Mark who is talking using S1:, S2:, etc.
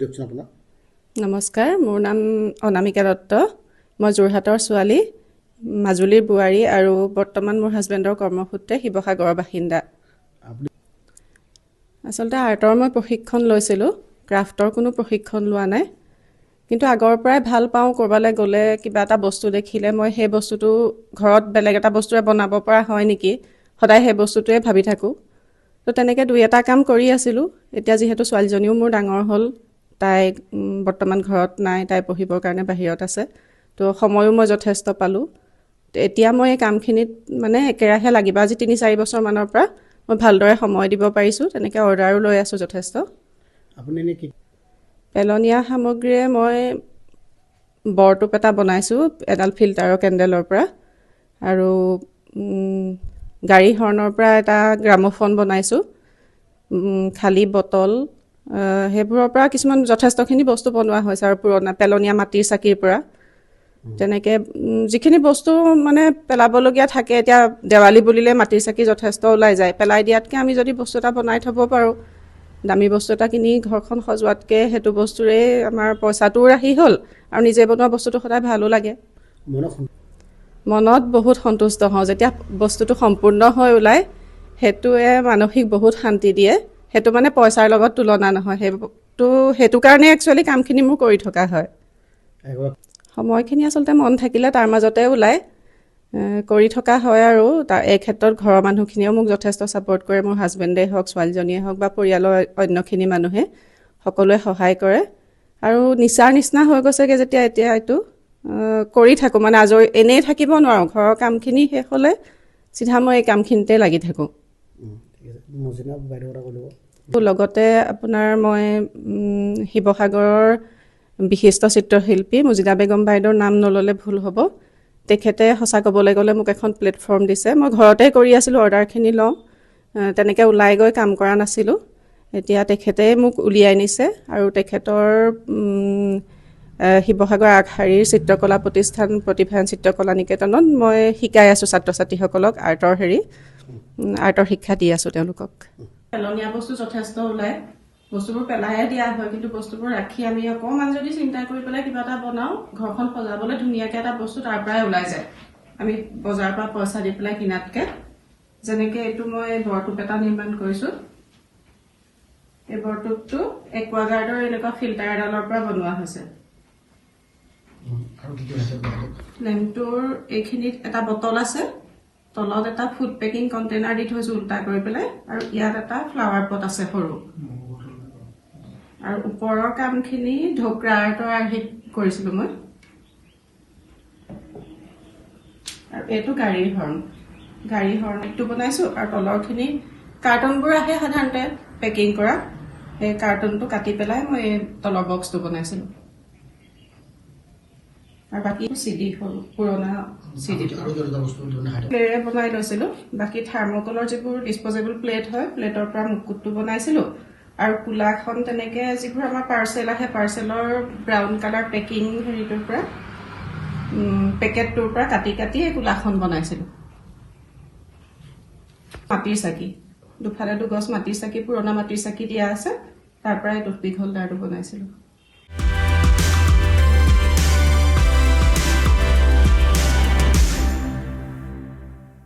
S1: দিয়কচোন আপোনাক।
S2: নমস্কাৰ, মোৰ নাম অনামিকা দত্ত। মই যোৰহাটৰ ছোৱালী, মাজুলীৰ বোৱাৰী আৰু বৰ্তমান মোৰ হাজবেণ্ডৰ কৰ্মসূত্ৰে শিৱসাগৰৰ বাসিন্দা।
S1: আপুনি
S2: আচলতে আৰ্টৰ মই প্ৰশিক্ষণ লৈছিলোঁ, ক্ৰাফ্টৰ কোনো প্ৰশিক্ষণ লোৱা নাই। কিন্তু আগৰ পৰাই ভাল পাওঁ, ক'ৰবালৈ গ'লে কিবা এটা বস্তু দেখিলে মই সেই বস্তুটো ঘৰত বেলেগ এটা বস্তুৰে বনাব পৰা হয় নেকি, সদায় সেই বস্তুটোৱে ভাবি থাকোঁ। তো তেনেকৈ দুই এটা কাম কৰি আছিলোঁ। এতিয়া যিহেতু ছোৱালীজনীও মোৰ ডাঙৰ হ'ল, তাই বৰ্তমান ঘৰত নাই, তাই পঢ়িবৰ কাৰণে বাহিৰত আছে। তো সময়ো মই যথেষ্ট পালোঁ। তো এতিয়া মই এই কামখিনিত মানে একেৰাহে লাগিব। আজি ৩-৪ বছৰমানৰ পৰা মই ভালদৰে সময় দিব পাৰিছোঁ। তেনেকৈ অৰ্ডাৰো লৈ আছোঁ যথেষ্ট।
S1: আপুনি এনেই কি
S2: পেলনীয়া সামগ্ৰীৰে মই বৰটোপ এটা বনাইছোঁ এডাল ফিল্টাৰৰ কেণ্ডেলৰ পৰা, আৰু গাড়ী হৰ্ণৰ পৰা এটা গ্ৰামোফোন বনাইছোঁ, খালী বটল, সেইবোৰৰ পৰা কিছুমান যথেষ্টখিনি বস্তু বনোৱা হৈছে। আৰু পুৰণা পেলনীয়া মাটিৰ চাকিৰ পৰা তেনেকৈ যিখিনি বস্তু মানে পেলাবলগীয়া থাকে, এতিয়া দেৱালী বুলিলে মাটিৰ চাকি যথেষ্ট ওলাই যায়। পেলাই দিয়াতকৈ আমি যদি বস্তু এটা বনাই থ'ব পাৰোঁ, দামী বস্তু এটা কিনি ঘৰখন সজোৱাতকৈ সেইটো বস্তুৰে আমাৰ পইচাটোও ৰাহি হ'ল আৰু নিজে বনোৱা বস্তুটো সদায় ভালো লাগে। মনত বহুত সন্তুষ্ট হওঁ যেতিয়া বস্তুটো সম্পূৰ্ণ হৈ ওলায়। সেইটোৱে মানসিক বহুত শান্তি দিয়ে। সেইটো মানে পইচাৰ লগত তুলনা নহয়। সেইটো কাৰণে একচুৱেলি কামখিনি মোৰ কৰি থকা হয়। সময়খিনি আচলতে মন থাকিলে তাৰ মাজতে ওলায় কৰি থকা হয়। আৰু এই ক্ষেত্ৰত ঘৰৰ মানুহখিনিয়েও মোক যথেষ্ট ছাপোৰ্ট কৰে। মোৰ হাজবেণ্ডেই হওক, ছোৱালীজনীয়ে হওক বা পৰিয়ালৰ অন্যখিনি মানুহে সকলোৱে সহায় কৰে। আৰু নিচাৰ নিচিনা হৈ গৈছেগৈ যেতিয়া এতিয়া এইটো কৰি থাকোঁ, মানে আজৰি এনেই থাকিব নোৱাৰোঁ। ঘৰৰ কামখিনি শেষ হ'লে চিধা মই এই কামখিনিতে লাগি থাকোঁ। লগতে আপোনাৰ মই শিৱসাগৰৰ বিশিষ্ট চিত্ৰশিল্পী মুজিদা বেগম বাইদেউৰ নাম নল'লে ভুল হ'ব। তেখেতে সঁচা ক'বলৈ গ'লে মোক এখন প্লেটফৰ্ম দিছে। মই ঘৰতে কৰি আছিলোঁ, অৰ্ডাৰখিনি লওঁ, তেনেকৈ ওলাই গৈ কাম কৰা নাছিলোঁ। এতিয়া তেখেতে মোক উলিয়াই নিছে আৰু তেখেতৰ শিৱসাগৰ আগশাৰীৰ চিত্ৰকলা প্ৰতিষ্ঠান প্ৰতিভায়ন চিত্ৰকলা নিকেতনত মই শিকাই আছোঁ ছাত্ৰ ছাত্ৰীসকলক আৰ্টৰ শিক্ষা দি আছোঁ তেওঁলোকক। পেলনীয়া বস্তু যথেষ্ট ওলায়, বস্তুবোৰ পেলাইয়ে দিয়া হয়, কিন্তু বস্তুবোৰ ৰাখি আমি অকণমান যদি চিন্তা কৰি পেলাই কিবা এটা বনাওঁ, ঘৰখন সজাবলৈ ধুনীয়াকৈ এটা বস্তু তাৰ পৰাই ওলাই যায়, আমি বজাৰৰ পৰা পইচা দি পেলাই কিনাতকৈ। যেনেকৈ এইটো মই বৰটোপ এটা নিৰ্মাণ কৰিছোঁ। এই বৰটোপটো একুৱাগাৰ্ডৰ এনেকুৱা ফিল্টাৰ এডালৰ পৰা বনোৱা হৈছে। লেম্পটোৰ এইখিনিত এটা বটল আছে, তলত এটা ফুড পেকিং কণ্টেইনাৰ দি থৈছোঁ উল্টা কৰি পেলাই, আৰু ইয়াত এটা ফ্লাৱাৰ পট আছে সৰু। আৰু ওপৰৰ কামখিনি ঢোকৰা আৰ্টৰ আৰ্হিত কৰিছিলোঁ মই। আৰু এইটো গাড়ীৰ হৰ্ণটো বনাইছোঁ। আৰু তলৰখিনি কাৰ্টনবোৰ আহে সাধাৰণতে পেকিং কৰা, সেই কাৰ্টনটো কাটি পেলাই মই এই তলৰ বক্সটো বনাইছিলোঁ। আৰু বাকী চিডি হ'ল, পুৰণা চিডিটো প্লেৰে বনাই লৈছিলোঁ। বাকী থাৰ্মকলৰ যিবোৰ ডিছপ'জেবল প্লেট হয়, প্লেটৰ পৰা মুকুটটো বনাইছিলোঁ। আৰু কোলাখন তেনেকৈ যিবোৰ আমাৰ পাৰ্চেল আহে, পাৰ্চেলৰ ব্ৰাউন কালাৰ পেকিং হেৰিটোৰ পৰা পেকেটটোৰ পৰা কাটি কাটি এই কোলাখন বনাইছিলোঁ। মাটিৰ চাকি, দুফালে দুগছ মাটিৰ চাকি, পুৰণা মাটিৰ চাকি দিয়া আছে, তাৰ পৰাই টুথপিক হোল্ডাৰটো বনাইছিলোঁ।